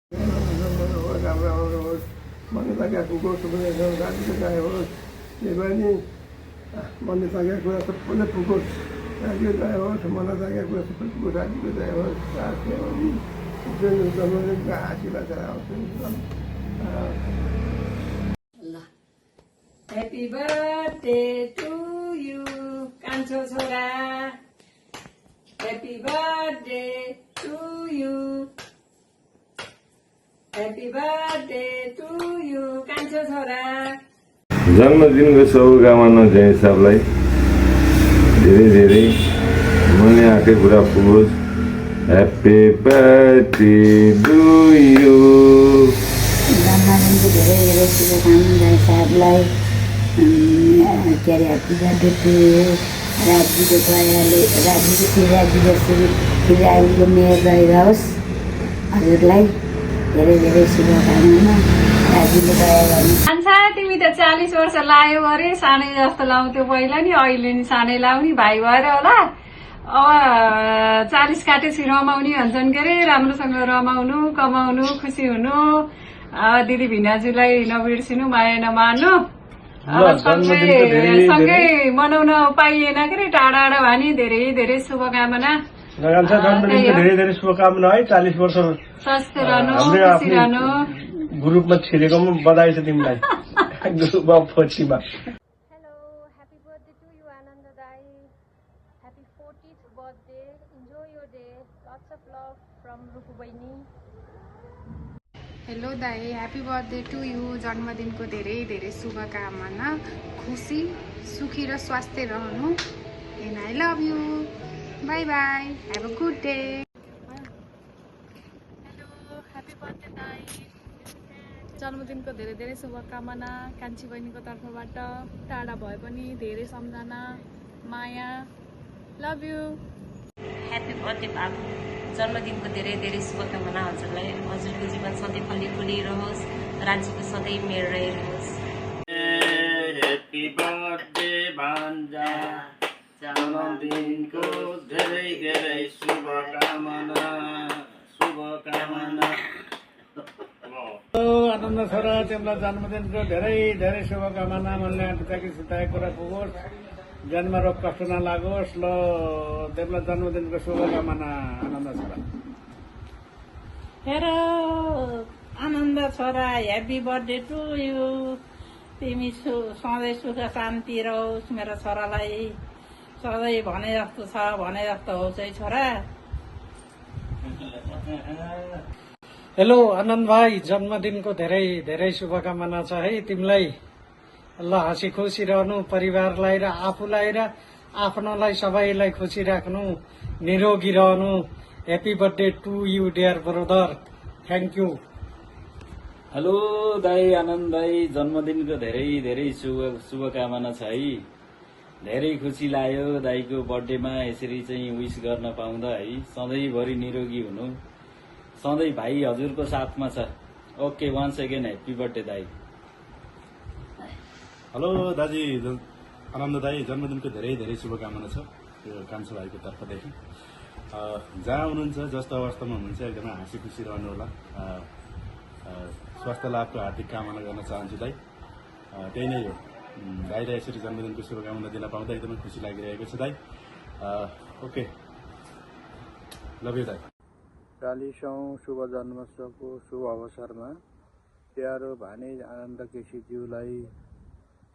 भन्ने लागेको सबैले राज्यको गाई होस् त्यही भएर नि भन्ने लागेको कुरा सबैले पुगोस् राज्यको गाई होस् मलाई लागेको कुरा सबै पुगोस् राज्यको गाई होस् जन्मदिनको आशीर्वाद आउँछ Happy birthday to you, कान्छो छोरा. Happy birthday to you. Happy birthday to you, कान्छो छोरा. जन्मदिनको शुभकामना जय सबलाई धेरै धेरै मनै आएकै कुरा पुगोस्. Happy birthday to you. जन्मदिनको धेरै धेरै शुभकामना जय साहबलाई. के अरे ह्याप्पी बर्थडे टु यु. राज्यको दयाले राज्य जसरी राज्यको मेयर रहिरहोस्. हजुरलाई धेरै धेरै शुभकामना. राज्यले दया गर्नु. कान्छा तिमी त 40 वर्ष लायो अरे सानै जस्तो लाउँथ्यो पहिला नि अहिले नि सानै लाउने भाइ भएर होला. अब 40 काटेपछि रमाउने भन्छन् के अरे राम्रोसँग रमाउनु कमाउनु खुसी हुनु. दिदी भिनाजुलाई नबिर्सिनु माया नमार्नु. सँगै मनाउन पाइएन के अरे टाढा टाढा भानी धेरै धेरै शुभकामना. जन्मदिनको धेरै धेरै शुभकामना है. 40 वर्ष स्वस्थ रहनु खुसी रहनु. ग्रुपमा छिरेको पनि बधाई छ तिमीलाई ग्रुपमा फोचीमा. Hello, happy birthday to you, Ananda Dai. Happy 40th birthday. Enjoy your day. Lots of love from Rupu Baini. Hello दाई, ह्याप्पी बर्थडे टु यु. जन्मदिनको धेरै धेरै शुभकामना. खुसी सुखी र स्वास्थ्य रहनु. And I love you. By by. Have a good day. जन्मदिनको धेरै धेरै शुभकामना. कान्छी बहिनीको तर्फबाट टाढा भए पनि धेरै सम्झना माया. Love you. ह्याप्पी बर्थडे बाबु. जन्मदिनको धेरै धेरै शुभकामना हजुरलाई. हजुरको जीवन सधैँ फलिफुलिरहोस्. राज्यको सधैँ मेयर रहिरहोस्. ह्याप्पी बर्थडे भान्जा. जन्मदिनको धेरै धेरै शुभकामना. आनन्द छोरा तिमीलाई जन्मदिनको धेरै धेरै शुभकामना. मनले आँटेको सुताएको कुरा पुगोस्. जन्म रोग कष्ट नलागोस्. ल तिमीलाई जन्मदिनको शुभकामना आनन्द छोरा. हेलो आनन्द छोरा, ह्याप्पी बर्थडे टु यु. तिमी सधैँ सुख शान्ति रहोस्. मेरो छोरालाई सधैँ भने जस्तो छ भने जस्तो होस् है छोरा. हेलो आनन्द भाइ, जन्मदिनको धेरै धेरै शुभकामना छ है तिमीलाई. ल हाँसी खुसी रहनु. परिवारलाई र आफूलाई र आफ्नोलाई सबैलाई खुसी राख्नु. निरोगी रहनु. Happy birthday to you dear brother. Thank hello दाई आनन्द दाई, जन्मदिनको धेरै धेरै शुभकामना छ है. धेरै खुसी लाग्यो दाईको बर्थडेमा यसरी चाहिँ विश गर्न पाउँदा है. सधैँभरि निरोगी हुनु. सधैँ भाइ हजुरको साथमा छ. Okay, once again happy birthday दाई. हेलो दाजी आनन्द दाई, जन्मदिनको धेरै धेरै शुभकामना छ यो कान्छो भाइको तर्फदेखि. जहाँ हुनुहुन्छ जस्तो अवस्थामा हुनुहुन्छ एकदमै हाँसी खुसी रहनु होला. स्वास्थ्य लाभको हार्दिक कामना गर्न चाहन्छु दाई. त्यही नै हो. दाईलाई यसरी जन्मदिनको शुभकामना दिन पाउँदा एकदमै खुसी लागिरहेको छ दाई. ओके, लभ यु दाई. 40औं शुभ जन्मोत्सवको शुभ अवसरमा प्यारो भानिज आनन्द केसीज्यूलाई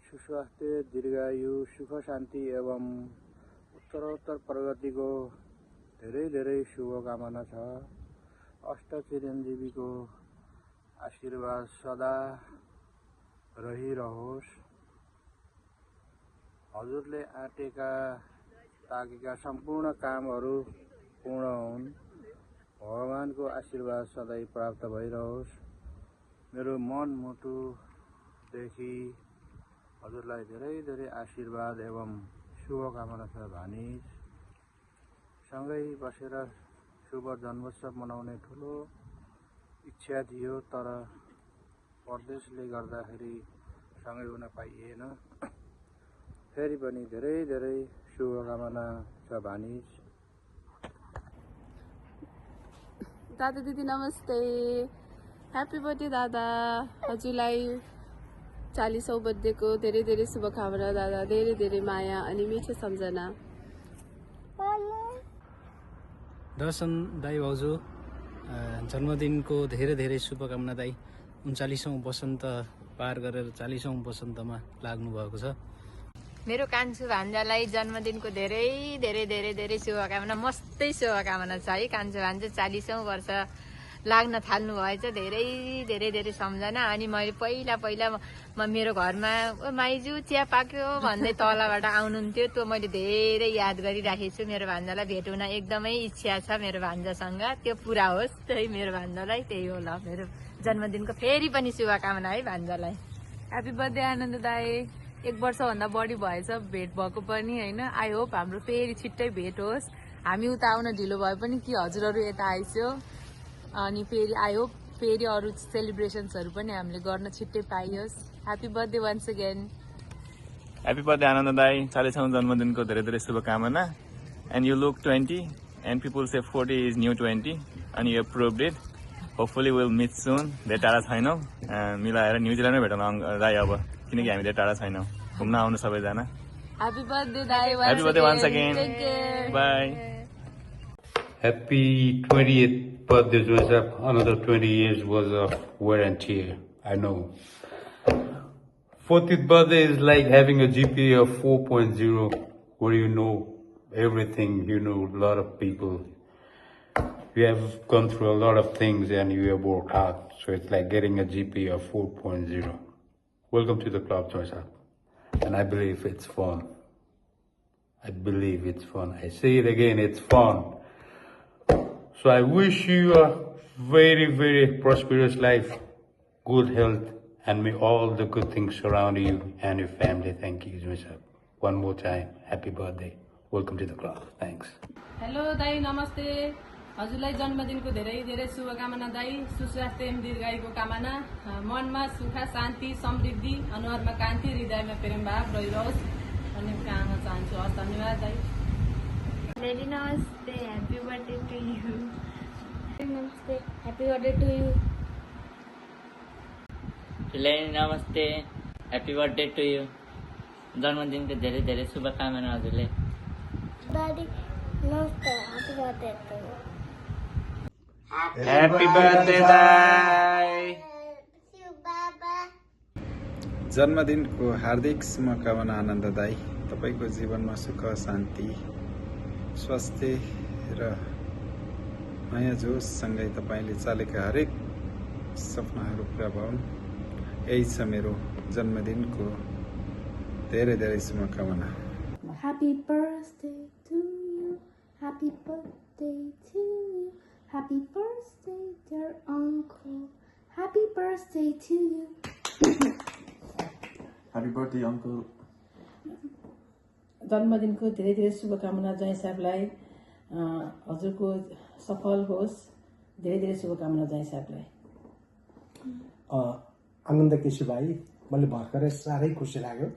सुस्वास्थ्य, दीर्घायु, सुख शान्ति एवं उत्तरोत्तर प्रगतिको धेरै धेरै शुभकामना छ. अष्ट चिरञ्जीवीको आशीर्वाद सदा रहिरहोस्. हजुरले आँटेका ताकेका सम्पूर्ण कामहरू पूर्ण हुन्. भगवानको आशीर्वाद सधैँ प्राप्त भइरहोस्. मेरो मन मुटुदेखि हजुरलाई धेरै धेरै आशीर्वाद एवं शुभकामना छ भानिज. सँगै बसेर शुभ जन्मोत्सव मनाउने ठुलो इच्छा थियो, तर परदेशले गर्दाखेरि सँगै हुन पाइएन. फेरि पनि धेरै धेरै शुभकामना छ भानिज. दादा दिदी नमस्ते. ह्याप्पी बर्थडे दादा, हजुरलाई 40औं बर्थडेको धेरै धेरै शुभकामना दादा, धेरै धेरै माया अनि मिठो सम्झना। दर्शन दाई भाउजू जन्मदिनको धेरै धेरै शुभकामना दाई। 39औं वसन्त पार गरेर 40औं वसन्तमा लाग्नु भएको छ। मेरो कान्छु भान्जालाई जन्मदिनको धेरै धेरै धेरै धेरै शुभकामना, मस्तै शुभकामना छ है। कान्छु भान्जा 40औं वर्ष लाग्न थाल्नु भएछ, धेरै धेरै धेरै सम्झना। अनि मैले पहिला मेरो घरमा माइजू चिया पाक्यो भन्दै तलबाट आउनुहुन्थ्यो, त्यो मैले धेरै याद गरिराखेको छु। मेरो भान्जालाई भेट हुन एकदमै इच्छा छ मेरो भान्जासँग, त्यो पुरा होस् है मेरो भान्जालाई। त्यही हो ल, मेरो जन्मदिनको फेरि पनि शुभकामना है भान्जालाई। ह्याप्पी बर्थडे आनन्द दाई, 1 वर्षभन्दा बढी भएछ भेट भएको पनि होइन। आई होप हाम्रो फेरि छिट्टै भेट होस्। हामी उता आउन ढिलो भए पनि कि हजुरहरू यता आइस्यो, अनि फेरि आई होप फेरि अरू सेलिब्रेसन्सहरू पनि हामीले गर्न छिट्टै पाइयोस्। Happy birthday once again. Happy birthday Anand दाई, 40औं जन्मदिनको धेरै धेरै शुभकामना। And you look 20 and people say 40 is new 20 अनि you proved it. Hopefully will meet soon. धेरै टाढा छैनौँ, मिलाएर न्युजिल्यान्डमै भेटौँ दाई अब, किनकि हामी धेरै टाढा छैनौँ। घुम्न आउनु सबैजना। ह्याप्पी बर्थडे दाई, happy birthday once again, bye. Happy 20th birthday, Joseph. Another 20 years was of wear and tear, I know. 40th birthday is like having a GPA of 4.0, where you know everything, you know a lot of people. You have gone through a lot of things and you have worked hard, so it's like getting a GPA of 4.0. Welcome to the club, Joseph. And I believe it's fun. I believe it's fun. I say it again, it's fun. So I wish you a very, very prosperous life, good health, and may all the good things surround you and your family. Thank you, Joseph. One more time, happy birthday. Welcome to the club. Thanks. Hello दाई, नमस्ते। हजुरलाई जन्मदिनको धेरै धेरै शुभकामना दाई। सुस्वास्थ्य एवं दीर्घायुको कामना, मनमा सुख शान्ति समृद्धि, अनुहारमा कान्ति, हृदयमा प्रेम भाव रहिरहोस् भन्ने कामना चाहन्छु। हस्, धन्यवाद दाई। Lady Namaste, happy birthday to you. Namaste, happy birthday to you. Lady Namaste, happy birthday to you. जन्मदिनको धेरै धेरै शुभकामना हजुरले। Daddy, namaste, happy birthday to you. Happy birthday दाई। जन्मदिनको हार्दिक शुभकामना आनन्द दाई। तपाईको जीवनमा सुख शान्ति स्वास्थ्य र नयाँ जोससँगै तपाईँले चालेका हरेक सपनाहरू पुरा भउन्, यही छ मेरो जन्मदिनको धेरै धेरै शुभकामना। Happy birthday to you, happy birthday to you, happy birthday dear uncle, happy birthday to you. Happy birthday uncle. जन्मदिनको धेरै धेरै शुभकामना जय साहबलाई। हजुरको सफल होस्, धेरै धेरै शुभकामना जय साहबलाई। आनन्द केसी भाइ, मैले भर्खरै साह्रै खुसी लाग्यो।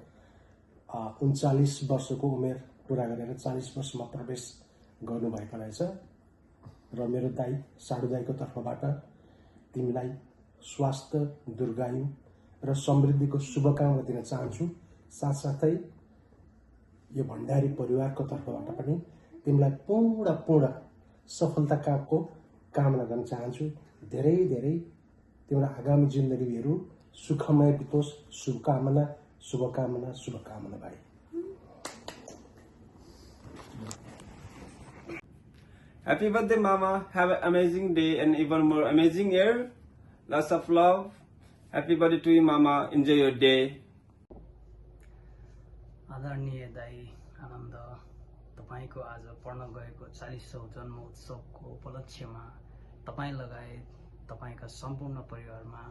39 वर्षको उमेर पुरा गरेर 40 वर्षमा प्रवेश गर्नुभएको रहेछ र मेरो दाई साडु दाईको तर्फबाट तिमीलाई स्वास्थ्य, दीर्घायु र समृद्धिको शुभकामना दिन चाहन्छु। साथसाथै यो भण्डारी परिवारको तर्फबाट पनि तिमीलाई पूर्ण सफलताको कामना गर्न चाहन्छु। धेरै धेरै तिम्रो आगामी जिन्दगीहरू सुखमय बितोस्। शुभकामना शुभकामना शुभकामना भाइ। Happy birthday mama, have an amazing day and even more amazing year. Lots of love. Happy birthday to you mama, enjoy your day. आदरणीय दाई आनन्द, तपाईँको आज पर्न गएको 40औं जन्म उत्सवको उपलक्ष्यमा तपाईँ लगायत तपाईँका सम्पूर्ण परिवारमा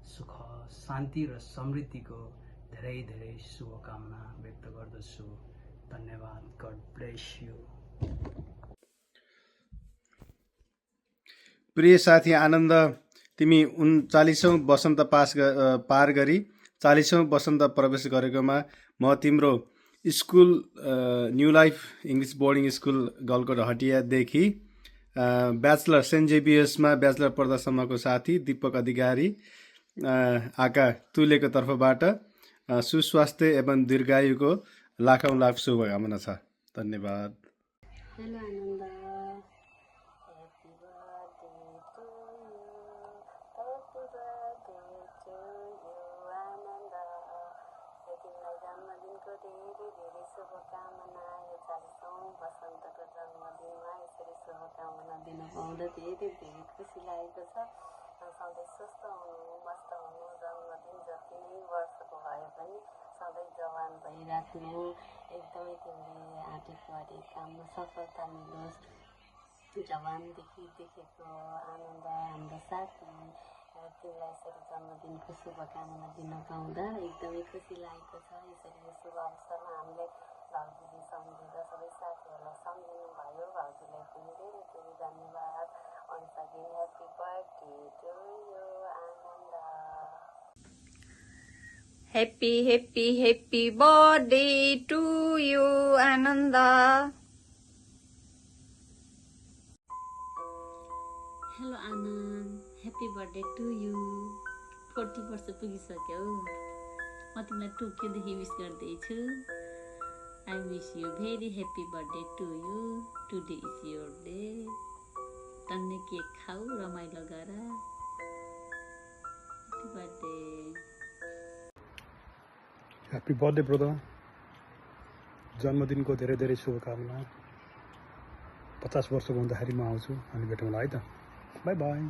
सुख शान्ति र समृद्धिको धेरै धेरै शुभकामना व्यक्त गर्दछु। धन्यवाद। God bless you. प्रिय साथी आनन्द, तिमी 39औं वसन्त पार गरी 40औं वसन्त प्रवेश गरेकोमा म तिम्रो school new life English boarding school Galkot हटियादेखि ब्याचलर सेन्ट जेभियर्समा ब्याचलर पढ्दासम्मको साथी दिपक अधिकारी आका तुलेको तर्फबाट सुस्वास्थ्य एवं दीर्घायुको लाखौँ लाख शुभकामना छ। धन्यवाद। हेलो आनन्द, जन्मदिनको धेरै धेरै शुभकामना। यो 40औं वसन्तको जन्मदिनमा यसरी शुभकामना दिन पाउँदा धेरै धेरै खुसी लागेको छ। सधैँ स्वस्थ हुनु, मस्त हुनु, जन्मदिन जति नै वर्षको भए पनि सधैँ जवान भइराख्नु। एकदमै तिमीले आँटेको हरेक काममा सफलता मिलोस्। जवानदेखि देखेको आनन्द हाम्रो साथी, तिमीलाई यसरी जन्मदिनको शुभकामना दिन पाउँदा एकदमै खुसी लागेको छ। यसरी यो शुभ अवसरमा हामीले भाउजूले सम्झेर सबै साथीहरूलाई सम्झिनु भयो। भाउजूलाई पनि धेरै धेरै धन्यवाद। Once again, happy birthday to you, Ananda. Happy, happy, happy birthday to you, Ananda. Hello Anand, happy birthday to you. 40 वर्ष पुगिसक्यौ। म तिमीलाई टोकियोदेखि विस गर्दैछु। I wish you very happy birthday to you. Today is your day. टन्ने cake खाऊ, रमाइलो गर। Happy birthday. Happy birthday brother, जन्मदिनको धेरै धेरै शुभकामना। 50 वर्षको हुँदाखेरि म आउँछु, हामी भेटौँला है त। By by.